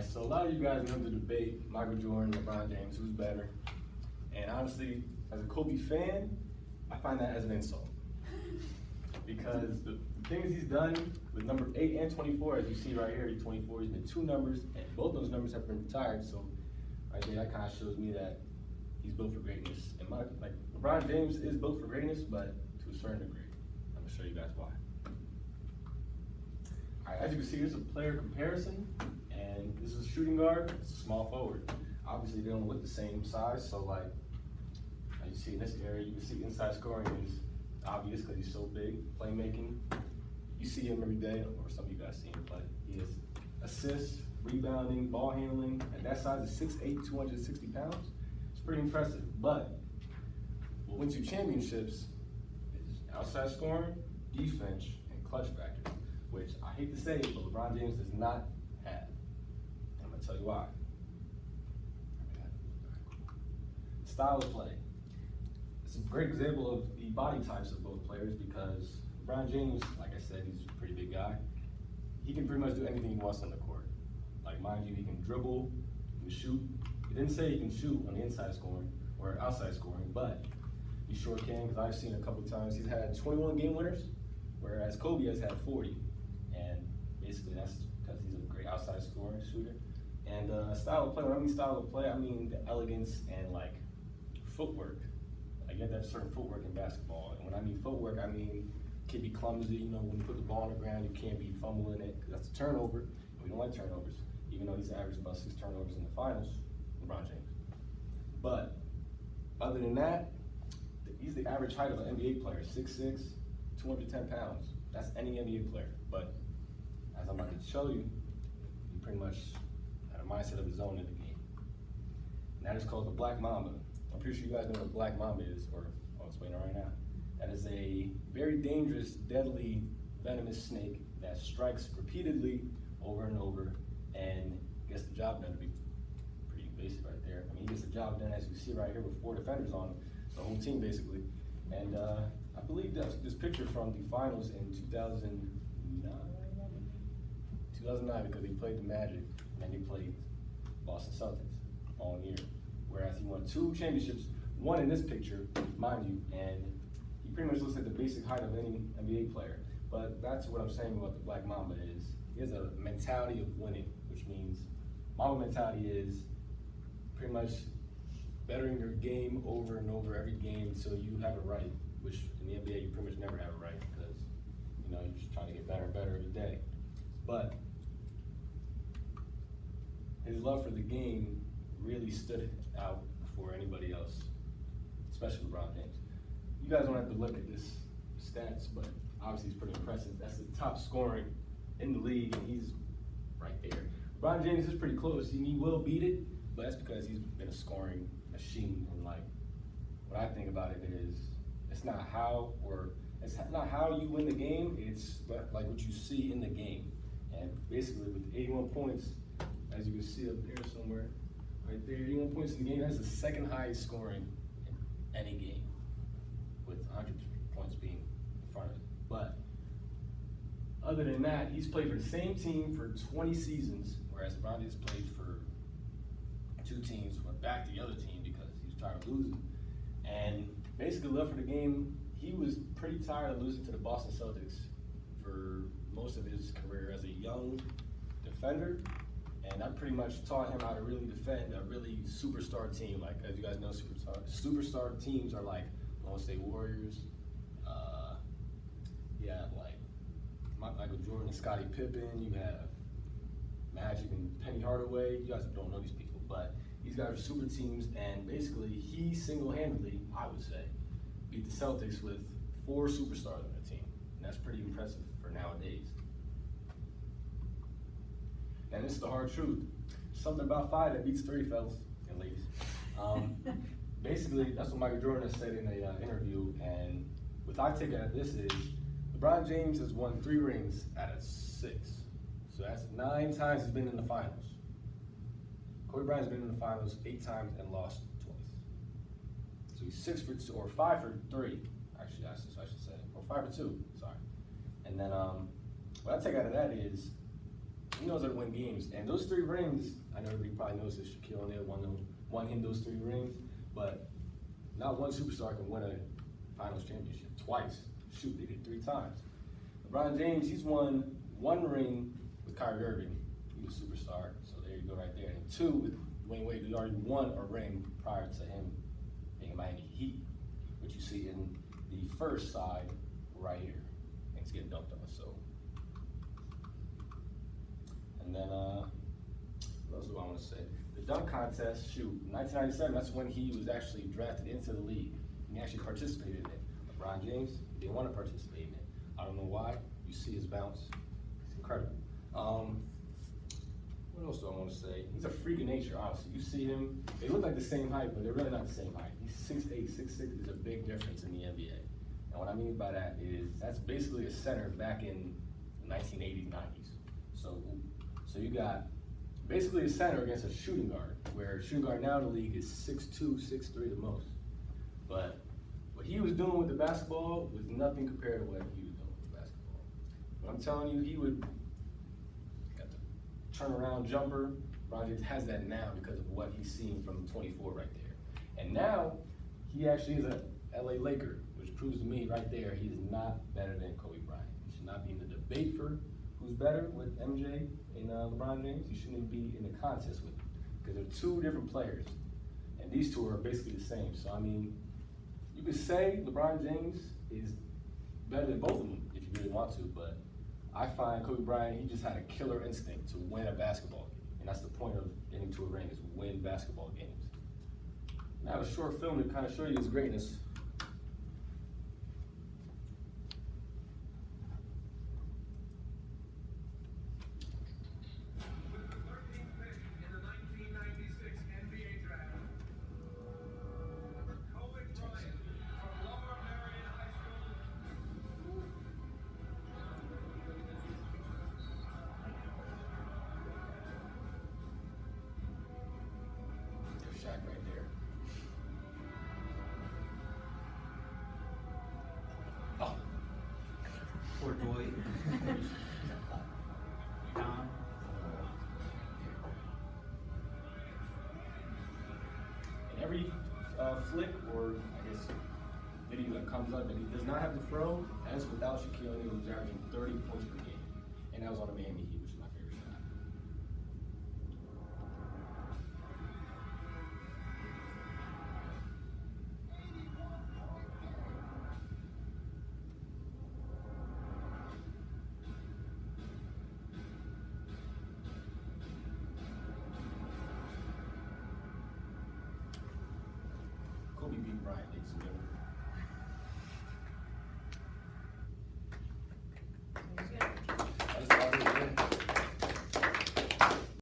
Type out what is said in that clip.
Alright, so a lot of you guys know the debate, Michael Jordan, LeBron James, who's better? And honestly, as a Kobe fan, I find that as an insult. Because the things he's done with number 8 and 24, as you see right here, he's 24, he's been 2 numbers, and both those numbers have been retired, so right there, that kind of shows me that he's built for greatness. And LeBron James is built for greatness, but to a certain degree. I'm gonna show you guys why. Alright, as you can see, here's a player comparison, and this is a shooting guard, it's a small forward. Obviously, they don't look the same size, so like, as you see in this area, you can see inside scoring is obvious because he's so big. Playmaking, you see him every day, or some of you guys see him play. He has assists, rebounding, ball handling. At that size, is 6'8", 260 pounds. It's pretty impressive. But what wins you championships is outside scoring, defense, and clutch factor, which I hate to say, but LeBron James does not have. And I'm gonna tell you why. Style of play. It's a great example of the body types of both players because LeBron James, like I said, he's a pretty big guy. He can pretty much do anything he wants on the court. Like, mind you, he can dribble, he can shoot. He didn't say he can shoot on the inside scoring or outside scoring, but he sure can, because I've seen a couple times he's had 21 game winners, whereas Kobe has had 40. And basically that's because he's a great outside scoring shooter. And style of play, when I mean style of play, I mean the elegance and like footwork. Like, you have that certain footwork in basketball. And when I mean footwork, I mean it can be clumsy. You know, when you put the ball on the ground, you can't be fumbling it, because that's a turnover. And we don't like turnovers, even though he's averaged about 6 turnovers in the finals, LeBron James. But other than that, he's the average height of an NBA player, 6'6", 210 pounds. That's any NBA player. But as I'm about to show you, he pretty much had a mindset of his own in the game. And that is called the Black Mamba. I'm pretty sure you guys know what a Black Mamba is, or I'll explain it right now. That is a very dangerous, deadly, venomous snake that strikes repeatedly over and over and gets the job done. To be pretty basic right there. I mean, he gets the job done, as you see right here, with 4 defenders on him. The whole team, basically. And I believe that's this picture from the finals in 2009, because he played the Magic and he played Boston Celtics all year. Whereas he won 2 championships, one in this picture, mind you, and he pretty much looks like the basic height of any NBA player. But that's what I'm saying about the Black Mamba is, he has a mentality of winning, which means Mamba mentality is pretty much bettering your game over and over every game until you have it right, which in the NBA you pretty much never have it right because, you know, you're just trying to get better and better every day. But his love for the game really stood out before anybody else, especially LeBron James. You guys don't have to look at this stats, but obviously he's pretty impressive. That's the top scoring in the league, and he's right there. LeBron James is pretty close. He will beat it, but that's because he's been a scoring machine. And like, what I think about it is, it's not how you win the game. It's like what you see in the game. And basically, with 81 points, as you can see up there somewhere, right there, 81 points in the game. That's the second highest scoring in any game, with 100 points being in front of it. But other than that, he's played for the same team for 20 seasons, whereas LeBron has played for 2 teams, went back to the other team because he was tired of losing. And basically, love for the game, he was pretty tired of losing to the Boston Celtics for most of his career as a young defender. And I pretty much taught him how to really defend a really superstar team. Like, as you guys know, superstar teams are like Golden State Warriors. You have like Michael Jordan and Scottie Pippen. You have Magic and Penny Hardaway. You guys don't know these people, but these guys are super teams. And basically, he single-handedly, I would say, beat the Celtics with 4 superstars on the team. And that's pretty impressive for nowadays. And this is the hard truth. Something about 5 that beats 3, fellas and ladies. Basically, that's what Michael Jordan has said in an interview. And what I take out of this is, LeBron James has won 3 rings out of 6. So that's 9 times he's been in the finals. Kobe Bryant's been in the finals 8 times and lost twice. So he's 6 for 2, or 5 for 3. Actually, I should say, or 5 for 2. Sorry. And then what I take out of that is, he knows how to win games. And those 3 rings, I know everybody probably knows that Shaquille O'Neal won him those 3 rings, but not one superstar can win a finals championship twice. Shoot, they did 3 times. LeBron James, he's won 1 ring with Kyrie Irving. He's a superstar, so there you go right there. And 2 with Dwayne Wade, who already won a ring prior to him being in Miami Heat, which you see in the first side right here. And it's getting dunked on, so. And then, what else do I want to say? The dunk contest, shoot, 1997, that's when he was actually drafted into the league. He actually participated in it. LeBron James didn't want to participate in it. I don't know why. You see his bounce. It's incredible. What else do I want to say? He's a freak of nature, honestly. You see him, they look like the same height, but they're really not the same height. He's 6'8", 6'6", there's a big difference in the NBA. And what I mean by that is, that's basically a center back in the 1980s, 90s. So you got basically a center against a shooting guard, where shooting guard now in the league is 6'2", 6'3" the most. But what he was doing with the basketball was nothing compared to what he was doing with the basketball. But I'm telling you, he would got the turnaround jumper. LeBron James has that now because of what he's seen from 24 right there. And now, he actually is a LA Laker, which proves to me right there, he is not better than Kobe Bryant. He should not be in the debate for who's better with MJ and LeBron James. He shouldn't even be in the contest with them, because they're 2 different players. And these 2 are basically the same. So, I mean, you could say LeBron James is better than both of them if you really want to, but I find Kobe Bryant, he just had a killer instinct to win a basketball game. And that's the point of getting to a ring, is win basketball games. And I have a short film to kind of show you his greatness. Shaq right there. Oh. Poor boy. Don. And every flick, or I guess video that comes up and he does not have the throw, that's without Shaquille O'Neal, who's averaging 30 points per game. And that was on the Miami Heat, which is my favorite shot. Kobe beat Bryant, ladies and gentlemen.